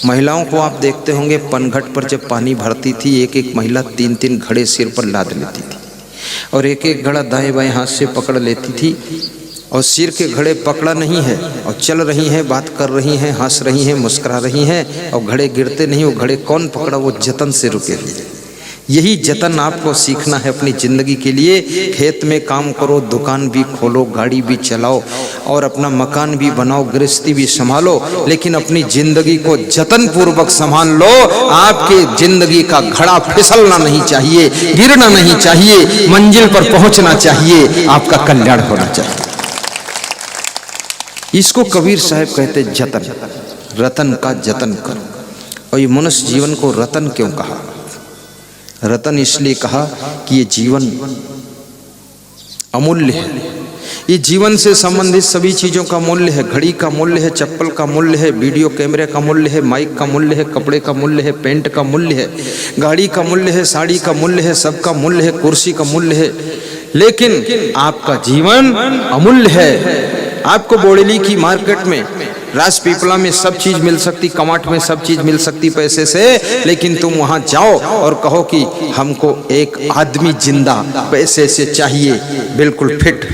महिलाओं को आप देखते होंगे, पनघट पर जब पानी भरती थी, एक एक महिला 3-3 घड़े सिर पर लाद लेती थी और एक एक घड़ा दाएं बाएं हाथ से पकड़ लेती थी। और सिर के घड़े पकड़ा नहीं है और चल रही हैं, बात कर रही हैं, हंस रही हैं, मुस्कुरा रही हैं और घड़े गिरते नहीं। वो घड़े कौन पकड़ा? वो जतन से रुके हुए। यही जतन आपको सीखना है अपनी ज़िंदगी के लिए। खेत में काम करो, दुकान भी खोलो, गाड़ी भी चलाओ और अपना मकान भी बनाओ, गृहस्थी भी संभालो, लेकिन अपनी ज़िंदगी को जतन पूर्वक संभाल लो। आपके ज़िंदगी का घड़ा फिसलना नहीं चाहिए, गिरना नहीं चाहिए, मंजिल पर पहुंचना चाहिए, आपका कल्याण होना चाहिए। इसको कबीर साहब कहते जतन, रतन का जतन कर। और ये मनुष्य जीवन को रतन क्यों कहा? रतन इसलिए कहा कि ये जीवन अमूल्य है। ये जीवन से संबंधित सभी चीज़ों का मूल्य है। घड़ी का मूल्य है, चप्पल का मूल्य है, वीडियो कैमरे का मूल्य है, माइक का मूल्य है, कपड़े का मूल्य है, पेंट का मूल्य है, गाड़ी का मूल्य है, साड़ी का मूल्य है, सबका मूल्य है, कुर्सी का मूल्य है। लेकिन आपका जीवन अमूल्य है। आपको बोरेली की मार्केट में, राजपीपला में सब चीज मिल सकती, कमाट में सब चीज मिल सकती पैसे से, लेकिन तुम वहां जाओ और कहो कि हमको एक आदमी जिंदा पैसे से चाहिए, बिल्कुल फिट,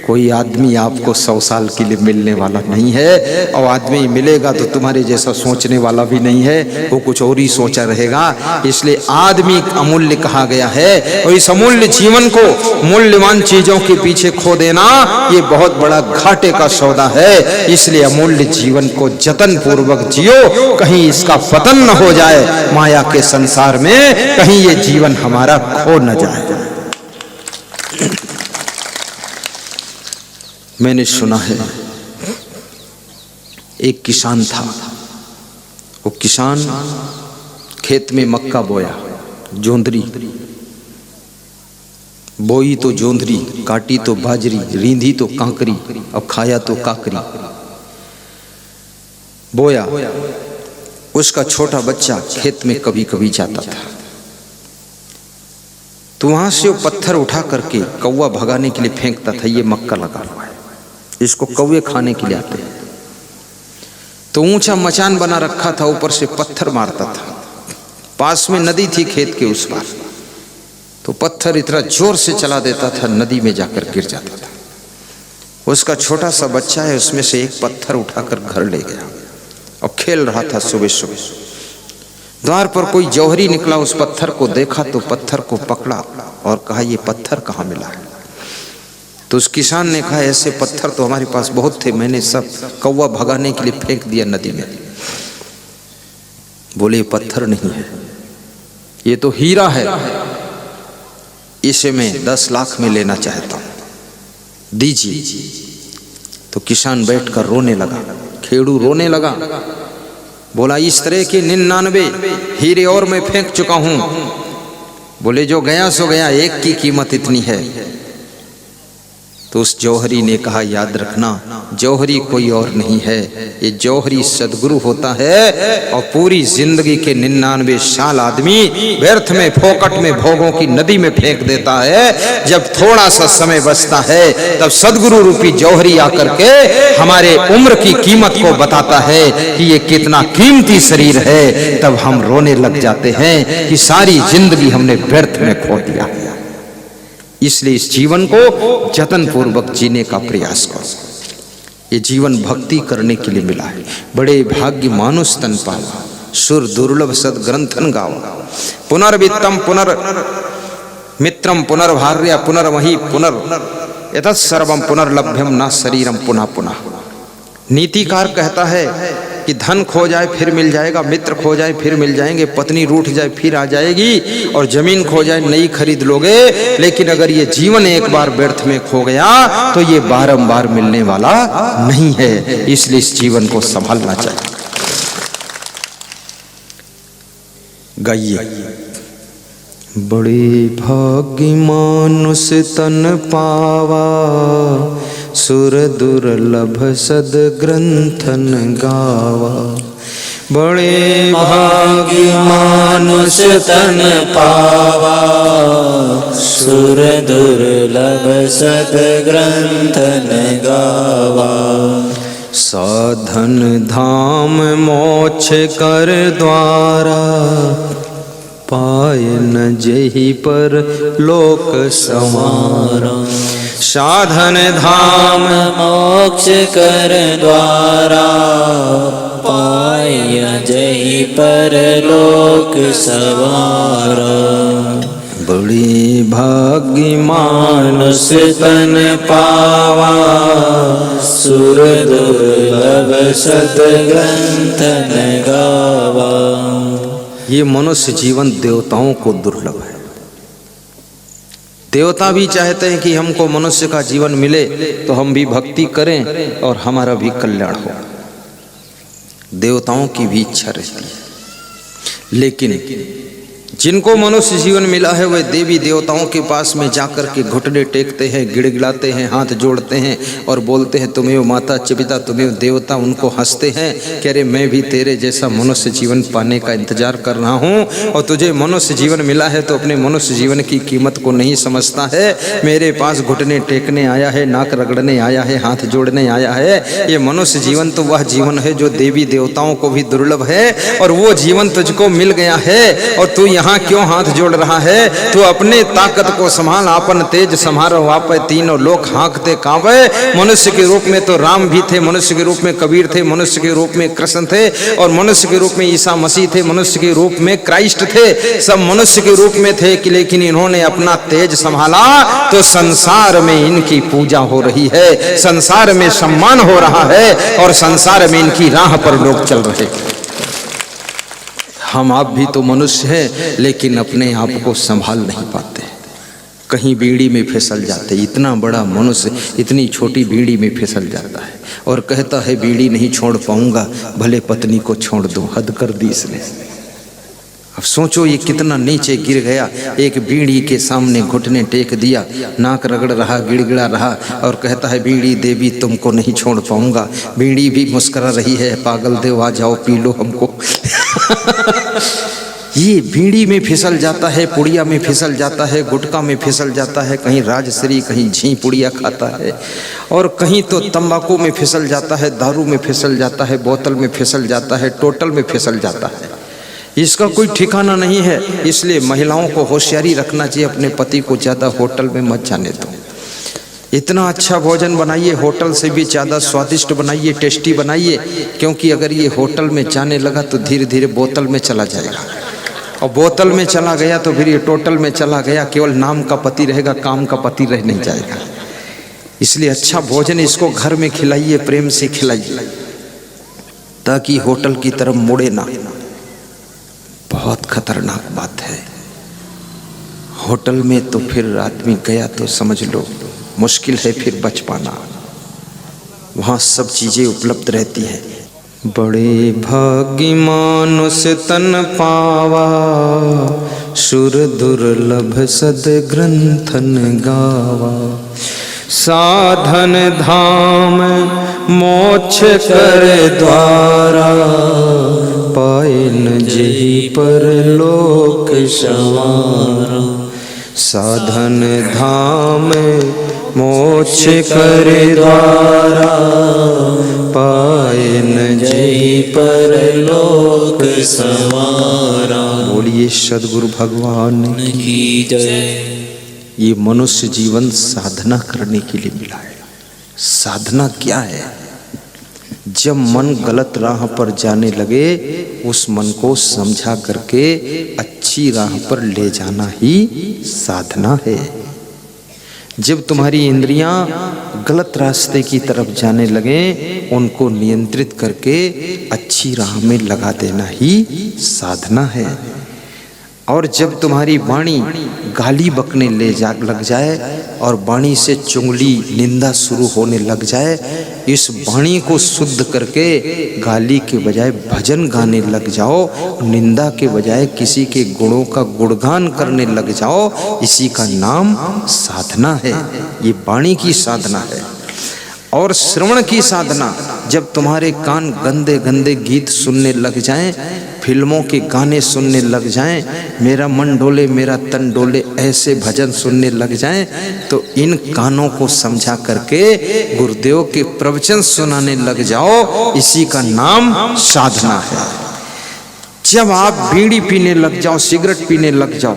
कोई आदमी आपको 100 साल के लिए मिलने वाला नहीं है। और आदमी मिलेगा तो तुम्हारे जैसा सोचने वाला भी नहीं है, वो कुछ और ही सोचा रहेगा। इसलिए आदमी अमूल्य कहा गया है। और इस अमूल्य जीवन को मूल्यवान चीजों के पीछे खो देना, ये बहुत बड़ा घाटे का सौदा है। इसलिए अमूल्य जीवन को जतन पूर्वक जियो, कहीं इसका पतन न हो जाए माया के संसार में, कहीं ये जीवन हमारा खो न जाए। मैंने सुना है एक किसान था। वो किसान खेत में मक्का बोया, जोंधरी बोई तो जोंधरी, काटी तो बाजरी, रींधी तो कांकरी और खाया तो काकरी। बोया, उसका छोटा बच्चा खेत में कभी कभी जाता था तो वहां से वो पत्थर उठा करके कौवा भगाने के लिए फेंकता था। ये मक्का लगा हुआ है, इसको कौवे खाने के लिए आते हैं। तो ऊंचा मचान बना रखा था, ऊपर से पत्थर मारता था। पास में नदी थी खेत के उस पार, तो पत्थर इतना जोर से चला देता था, नदी में जाकर गिर जाता था। उसका छोटा सा बच्चा है, उसमें से एक पत्थर उठाकर घर ले गया और खेल रहा था। सुबह सुबह द्वार पर कोई जौहरी निकला, उस पत्थर को देखा तो पत्थर को पकड़ा और कहा, ये पत्थर कहाँ मिला है? तो उस किसान ने कहा, ऐसे पत्थर तो हमारे पास बहुत थे, मैंने सब कौवा भगाने के लिए फेंक दिया नदी में। बोले, ये पत्थर नहीं है, ये तो हीरा है, इसे मैं 10 लाख में लेना चाहता हूं, दीजिए। तो किसान बैठकर रोने लगा, खेड़ू रोने लगा। बोला, इस तरह के 99 हीरे और मैं फेंक चुका हूं। बोले, जो गया सो गया, एक की कीमत इतनी है। तो उस जौहरी ने कहा, याद रखना, जौहरी कोई और नहीं है, ये जौहरी सदगुरु होता है। और पूरी जिंदगी के 99 साल आदमी व्यर्थ में, फोकट में, भोगों की नदी में फेंक देता है। जब थोड़ा सा समय बचता है, तब सदगुरु रूपी जौहरी आकर के हमारे उम्र की कीमत को बताता है कि ये कितना कीमती शरीर है। तब हम रोने लग जाते हैं कि सारी जिंदगी हमने व्यर्थ में खो दिया। इसलिए इस जीवन को जतन पूर्वक जीने का प्रयास करो। ये जीवन भक्ति करने के लिए मिला है। बड़े भाग्य मानुष तन पावा, सुर दुर्लभ सद ग्रंथन गावा। पुनर्वित्तम पुनर्मित्रम पुनर्भार्या पुनर्मही पुनर् एतत् सर्वम पुनर्लभ्यम न शरीरम पुनः पुनः। नीतिकार कहता है कि धन खो जाए फिर मिल जाएगा, मित्र खो जाए फिर मिल जाएंगे, पत्नी रूठ जाए फिर आ जाएगी, और जमीन खो जाए नई खरीद लोगे। लेकिन अगर ये जीवन एक बार व्यर्थ में खो गया तो ये बारंबार मिलने वाला नहीं है। इसलिए इस जीवन को संभालना चाहिए। गाइए। बड़े भाग्य मानुष तन पावा, सुर दुर्लभ सद ग्रंथन गावा। बड़े भाग्य मानुष तन पावा, सुर दुर्लभ सद ग्रंथन गावा। साधन धाम मोक्ष कर द्वारा, पाए न जेहि पर लोक संवारा। साधन धाम मोक्ष कर द्वारा, पाए जेहि पर लोक संवारा। बड़ी भाग्य मानुष तन पावा, सुर दुर्लभ सद्ग्रंथ न गावा। ये मनुष्य जीवन देवताओं को दुर्लभ है। देवता भी चाहते हैं कि हमको मनुष्य का जीवन मिले तो हम भी भक्ति करें और हमारा भी कल्याण हो। देवताओं की भी इच्छा रहती है, लेकिन जिनको मनुष्य जीवन मिला है वे देवी देवताओं के पास में जाकर के घुटने टेकते हैं, गिड़गिड़ाते हैं, हाथ जोड़ते हैं और बोलते हैं तुम्हें माता पिता, तुम्हें देवता। उनको हंसते हैं, कह रहे मैं भी तेरे जैसा मनुष्य जीवन पाने का इंतजार कर रहा हूँ और तुझे मनुष्य जीवन मिला है तो अपने मनुष्य जीवन की कीमत को नहीं समझता है। मेरे पास घुटने टेकने आया है, नाक रगड़ने आया है, हाथ जोड़ने आया है। ये मनुष्य जीवन तो वह जीवन है जो देवी देवताओं को भी दुर्लभ है और वो जीवन तुझको मिल गया है और तू यहाँ क्यों हाथ जोड़ रहा है? तू अपने ताकत को संभाल, आपन तेज संभारो, वापे तीनों लोग हाँकते कांपे। मनुष्य के रूप में तो राम भी थे, मनुष्य के रूप में कबीर थे, मनुष्य के रूप में कृष्ण थे और मनुष्य के रूप में ईसा मसीह थे, मनुष्य के रूप में क्राइस्ट थे। सब मनुष्य के रूप में थे कि लेकिन इन्होंने अपना तेज संभाला तो संसार में इनकी पूजा हो रही है, संसार में सम्मान हो रहा है और संसार में इनकी राह पर लोग चल रहे हैं। हम आप भी तो मनुष्य हैं लेकिन अपने आप को संभाल नहीं पाते, कहीं बीड़ी में फिसल जाते। इतना बड़ा मनुष्य इतनी छोटी बीड़ी में फिसल जाता है और कहता है बीड़ी नहीं छोड़ पाऊंगा, भले पत्नी को छोड़ दो। हद कर दी इसने। अब सोचो ये कितना नीचे गिर गया। एक बीड़ी के सामने घुटने टेक दिया, नाक रगड़ रहा, गिड़गिड़ा रहा और कहता है बीड़ी देवी तुमको नहीं छोड़ पाऊंगा। बीड़ी भी मुस्कुरा रही है, पागल देव आ जाओ पी लो हमको। ये बीड़ी में फिसल जाता है, पुड़िया में फिसल जाता है, गुटखा में फिसल जाता है, कहीं राजश्री, कहीं झी पुड़िया खाता है और कहीं तो तंबाकू में फिसल जाता है, दारू में फिसल जाता है, बोतल में फिसल जाता है, टोटल में फिसल जाता है। इसका कोई ठिकाना नहीं है। इसलिए महिलाओं को होशियारी रखना चाहिए, अपने पति को ज़्यादा होटल में मत जाने दो। इतना अच्छा भोजन बनाइए, होटल से भी ज़्यादा स्वादिष्ट बनाइए, टेस्टी बनाइए, क्योंकि अगर ये होटल में जाने लगा तो धीरे धीरे बोतल में चला जाएगा और बोतल में चला गया तो फिर ये टोटल में चला गया। केवल नाम का पति रहेगा, काम का पति रह नहीं जाएगा। इसलिए अच्छा भोजन इसको घर में खिलाइए, प्रेम से खिलाइए ताकि होटल की तरफ मुड़े ना। बहुत खतरनाक बात है। होटल में तो फिर आदमी गया तो समझ लो मुश्किल है फिर बच पाना। वहाँ सब चीज़ें उपलब्ध रहती हैं। बड़े भाग्य मानुष तन पावा, सुर दुर्लभ सद्ग्रंथन गावा। साधन धाम मोक्ष कर द्वारा, पाए न जेहि पर लोक संवारा। साधन धाम मोक्ष कर द्वारा, पाए न जेहि पर लोक संवारा। बोलिए सद्गुरु भगवान की जय। ये मनुष्य जीवन साधना करने के लिए मिला है। साधना क्या है? जब मन गलत राह पर जाने लगे उस मन को समझा करके अच्छी राह पर ले जाना ही साधना है। जब तुम्हारी इंद्रियां गलत रास्ते की तरफ जाने लगे उनको नियंत्रित करके अच्छी राह में लगा देना ही साधना है। और जब तुम्हारी वाणी गाली बकने लग जाए और वाणी से चुगली निंदा शुरू होने लग जाए, इस वाणी को शुद्ध करके गाली के बजाय भजन गाने लग जाओ, निंदा के बजाय किसी के गुणों का गुणगान करने लग जाओ, इसी का नाम साधना है। ये वाणी की साधना है। और श्रवण की साधना, जब तुम्हारे कान गंदे गंदे गीत सुनने लग जाएं, फिल्मों के गाने सुनने लग जाएं, मेरा मन डोले मेरा तन डोले ऐसे भजन सुनने लग जाएं, तो इन कानों को समझा करके गुरुदेव के प्रवचन सुनाने लग जाओ। इसी का नाम साधना है। जब आप बीड़ी पीने लग जाओ, सिगरेट पीने लग जाओ,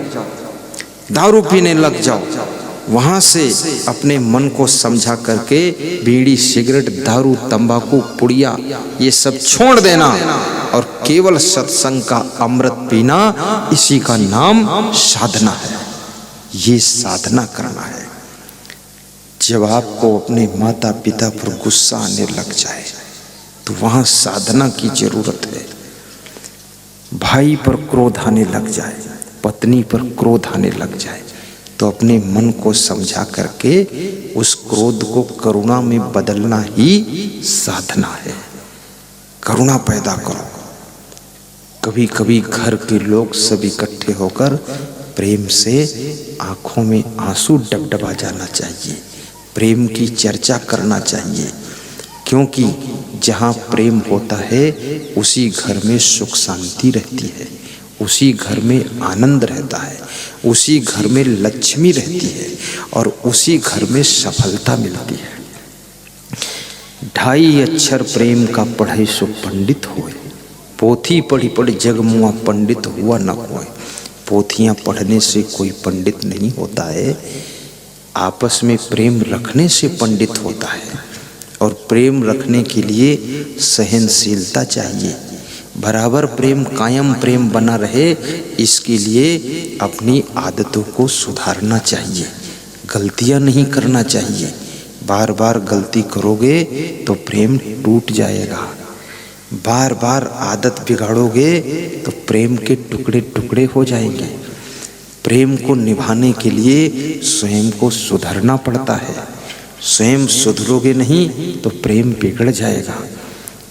दारू पीने लग जाओ, वहां से अपने मन को समझा करके बीड़ी सिगरेट दारू तंबाकू पुड़िया ये सब छोड़ देना और केवल सत्संग का अमृत पीना, इसी का नाम साधना है। ये साधना करना है। जब आपको अपने माता पिता पर गुस्सा आने लग जाए तो वहां साधना की जरूरत है। भाई पर क्रोध आने लग जाए, पत्नी पर क्रोध आने लग जाए, तो अपने मन को समझा करके उस क्रोध को करुणा में बदलना ही साधना है। करुणा पैदा करो। कभी कभी घर के लोग सब इकट्ठे होकर प्रेम से आंखों में आंसू डबडबा जाना चाहिए, प्रेम की चर्चा करना चाहिए, क्योंकि जहाँ प्रेम होता है उसी घर में सुख शांति रहती है, उसी घर में आनंद रहता है, उसी घर में लक्ष्मी रहती है और उसी घर में सफलता मिलती है। 2.5 अक्षर प्रेम का पढ़े सो पंडित होए, पोथी पढ़ी पढ़ी जग मुआ पंडित हुआ न होए। पोथियां पढ़ने से कोई पंडित नहीं होता है, आपस में प्रेम रखने से पंडित होता है। और प्रेम रखने के लिए सहनशीलता चाहिए, बराबर प्रेम कायम प्रेम बना रहे, इसके लिए अपनी आदतों को सुधारना चाहिए, गलतियां नहीं करना चाहिए। बार बार गलती करोगे तो प्रेम टूट जाएगा, बार बार आदत बिगाड़ोगे तो प्रेम के टुकड़े टुकड़े हो जाएंगे। प्रेम को निभाने के लिए स्वयं को सुधरना पड़ता है, स्वयं सुधरोगे नहीं तो प्रेम बिगड़ जाएगा।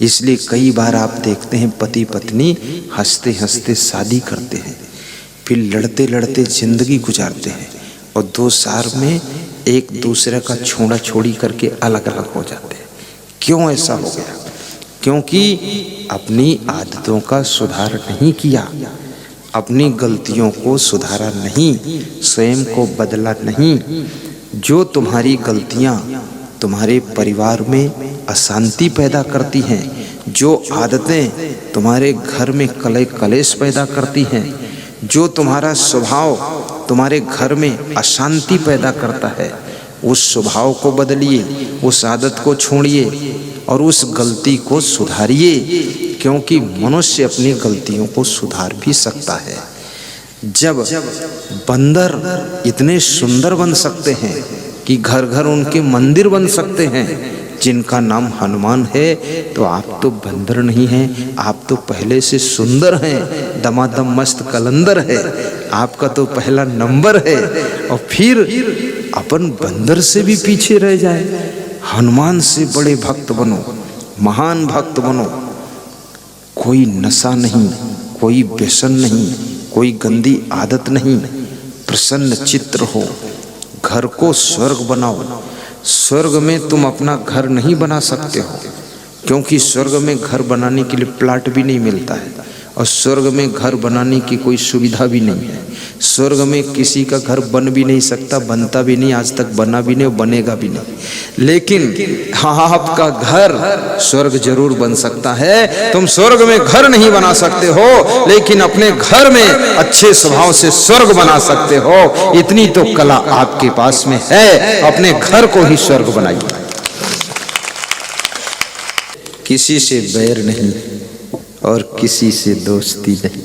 इसलिए कई बार आप देखते हैं पति पत्नी हंसते हंसते शादी करते हैं, फिर लड़ते लड़ते जिंदगी गुजारते हैं और 2 साल में एक दूसरे का छोड़ा छोड़ी करके अलग अलग हो जाते हैं। क्यों ऐसा हो गया? क्योंकि अपनी आदतों का सुधार नहीं किया, अपनी गलतियों को सुधारा नहीं, स्वयं को बदला नहीं। जो तुम्हारी गलतियां तुम्हारे परिवार में अशांति पैदा करती हैं, जो आदतें तुम्हारे घर में कलह कलेश पैदा करती हैं, जो तुम्हारा स्वभाव तुम्हारे घर में अशांति पैदा करता है, उस स्वभाव को बदलिए, उस आदत को छोड़िए और उस गलती को सुधारिए, क्योंकि मनुष्य अपनी गलतियों को सुधार भी सकता है। जब बंदर इतने सुंदर बन सकते हैं कि घर घर उनके मंदिर बन सकते हैं जिनका नाम हनुमान है, तो आप तो बंदर नहीं हैं, आप तो पहले से सुंदर हैं, दमादम मस्त कलंदर है, आपका तो पहला नंबर है। और फिर अपन बंदर से भी पीछे रह जाए, हनुमान से बड़े भक्त बनो, महान भक्त बनो। कोई नशा नहीं, कोई व्यसन नहीं, कोई गंदी आदत नहीं, प्रसन्न चित्र हो, घर को स्वर्ग बनाओ। स्वर्ग में तुम अपना घर नहीं बना सकते हो, क्योंकि स्वर्ग में घर बनाने के लिए प्लाट भी नहीं मिलता है और स्वर्ग में घर बनाने की कोई सुविधा भी नहीं है। स्वर्ग में किसी का घर बन भी नहीं सकता, बनता भी नहीं, आज तक बना भी नहीं, बनेगा भी नहीं। लेकिन हाँ, आपका घर स्वर्ग जरूर बन सकता है। तुम स्वर्ग में घर नहीं बना सकते हो, लेकिन अपने घर में अच्छे स्वभाव से स्वर्ग बना सकते हो। इतनी तो कला आपके पास में है, अपने घर को ही स्वर्ग बनाइए। किसी से बैर नहीं और किसी से दोस्ती नहीं।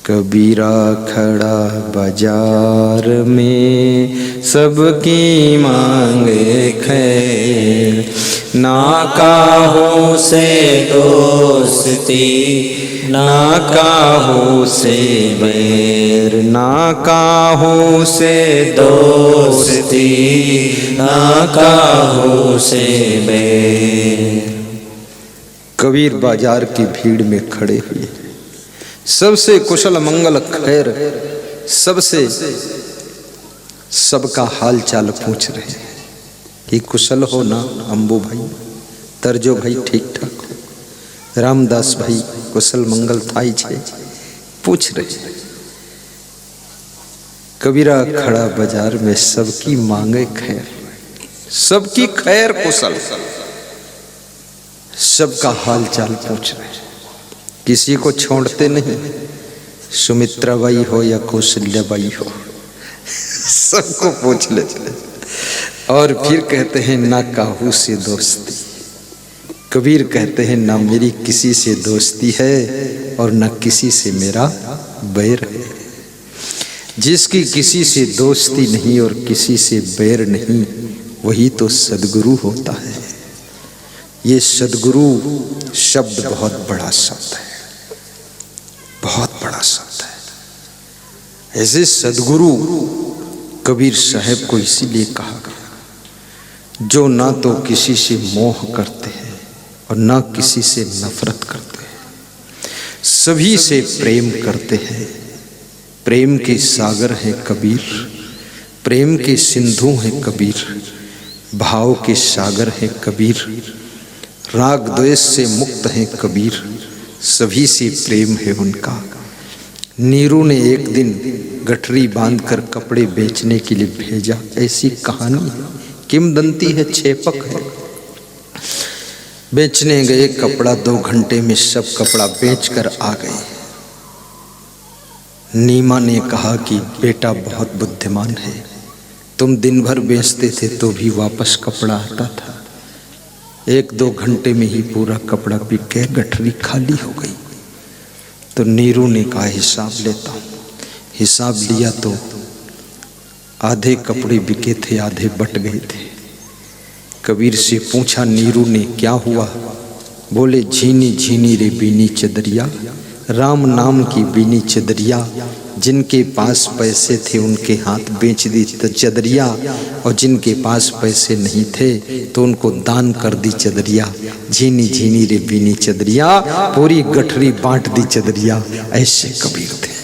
कबीरा खड़ा बाजार में सबकी मांगे खैर, ना काहू से दोस्ती ना काहू से बैर, ना काहू से दोस्ती ना काहू से बैर। कबीर बाजार की भीड़ में खड़े हुए, सबसे कुशल मंगल खैर, सबसे सबका हाल चाल पूछ रहे हैं। कि कुशल हो ना अंबू भाई, तरजो भाई ठीक ठाक हो, रामदास भाई कुशल मंगल थाई छे, पूछ रहे। कबीरा खड़ा बाजार में सबकी मांगे खैर, सबकी खैर कुशल, सबका हाल चाल पूछ रहे, किसी को छोड़ते नहीं, सुमित्रा बाई हो या कौशल्या बाई हो, सबको पूछ लेते। और फिर कहते हैं ना काहू से दोस्ती, कबीर कहते हैं ना मेरी किसी से दोस्ती है और ना किसी से मेरा बैर है। जिसकी किसी से दोस्ती नहीं और किसी से बैर नहीं, वही तो सद्गुरु होता है। ये सद्गुरु शब्द बहुत बड़ा शब्द है, बहुत बड़ा शब्द है। ऐसे सद्गुरु कबीर साहब को इसीलिए कहा गया जो ना तो किसी से मोह करते हैं और ना किसी से नफरत करते हैं, सभी से प्रेम करते हैं। प्रेम के सागर हैं कबीर, प्रेम के सिंधु हैं कबीर, भाव के सागर हैं कबीर, राग द्वेष से मुक्त हैं कबीर, सभी से प्रेम है उनका। नीरू ने एक दिन गठरी बांधकर कपड़े बेचने के लिए भेजा, ऐसी कहानी है, किंवदंती है, छेपक है। बेचने गए, कपड़ा 2 घंटे में सब कपड़ा बेचकर आ गए। नीमा ने कहा कि बेटा बहुत बुद्धिमान है, तुम दिन भर बेचते थे तो भी वापस कपड़ा आता था, 1-2 घंटे में ही पूरा कपड़ा बिक गया, गठरी खाली हो गई। तो नीरू ने कहा हिसाब लेता हूँ। हिसाब लिया तो आधे कपड़े बिके थे, आधे बट गए थे। कबीर से पूछा नीरू ने क्या हुआ? बोले झीनी झीनी रे बीनी चदरिया, राम नाम की बीनी चदरिया, जिनके पास पैसे थे उनके हाथ बेच दी चदरिया, और जिनके पास पैसे नहीं थे तो उनको दान कर दी चदरिया। झीनी झीनी रे बीनी चदरिया, पूरी गठरी बांट दी चदरिया। ऐसे कबीर थे।